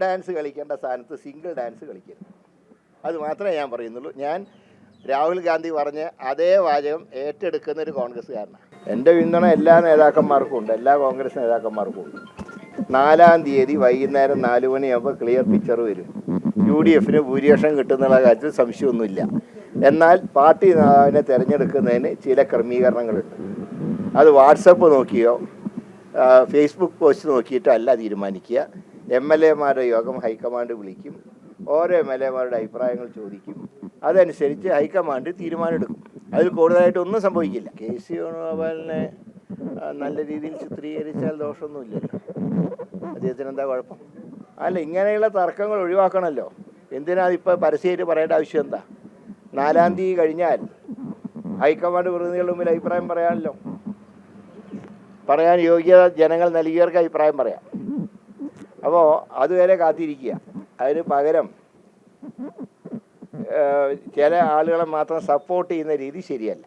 Dance കളിക്കേണ്ട സ്ഥാനത്ത് single dance കളിക്കരുത്. അത് മാത്രമേ ഞാൻ പറയുന്നുള്ളൂ. ഞാൻ രാഹുൽ ഗാന്ധി പറഞ്ഞ അതേ വാചകം ഏറ്റെടുക്കുന്ന ഒരു കോൺഗ്രസ്സുകാരനാണ്. എൻ്റെ പിന്തുണ എല്ലാ നേതാക്കന്മാർക്കും ഉണ്ട്, എല്ലാ കോൺഗ്രസ് നേതാക്കന്മാർക്കും ഉണ്ട്. 4-ാം തീയതി വൈകുന്നേരം 4 മണിയാകുമ്പോൾ ക്ലിയർ പിക്ചർ വരും. UDF ഭൂരിപക്ഷം കിട്ടുന്നുള്ള കാര്യത്തിൽ സംശയമൊന്നുമില്ല. എന്നാൽ പാർട്ടി നേതാവിനെ തിരഞ്ഞെടുക്കുന്നതിന് ചില ക്രമീകരണങ്ങളുണ്ട്. അത് വാട്സപ്പ് നോക്കിയോ ഫേസ്ബുക്ക് പോസ്റ്റ് നോക്കിയിട്ടോ അല്ല തീരുമാനിക്കുക. MLA-മാരുടെ യോഗം ഹൈക്കമാൻഡ് വിളിക്കും, ഓരോ MLA-മാരുടെ അഭിപ്രായങ്ങൾ ചോദിക്കും, അതനുസരിച്ച് ഹൈക്കമാൻഡ് തീരുമാനമെടുക്കും. അതിൽ കൂടുതലായിട്ടൊന്നും സംഭവിക്കില്ല. KC വേണുഗോപാലിനെ നല്ല രീതിയിൽ ചിത്രീകരിച്ചാൽ ദോഷമൊന്നുമില്ലല്ലോ. അദ്ദേഹത്തിന് എന്താ കുഴപ്പം? അല്ല, ഇങ്ങനെയുള്ള തർക്കങ്ങൾ ഒഴിവാക്കണമല്ലോ. എന്തിനാ ഇപ്പോൾ പരസ്യമായിട്ട് പറയേണ്ട ആവശ്യം എന്താ? 4-ാം തീയതി കഴിഞ്ഞാൽ ഹൈക്കമാൻഡ് പ്രതിനിധികളുടെ മുമ്പിൽ അഭിപ്രായം പറയാമല്ലോ. പറയാൻ യോഗ്യത ജനങ്ങൾ നൽകിയവർക്ക് അഭിപ്രായം പറയാം. അപ്പോൾ അതുവരെ കാത്തിരിക്കുക. അതിന് പകരം ചില ആളുകളെ മാത്രം സപ്പോർട്ട് ചെയ്യുന്ന രീതി ശരിയല്ല.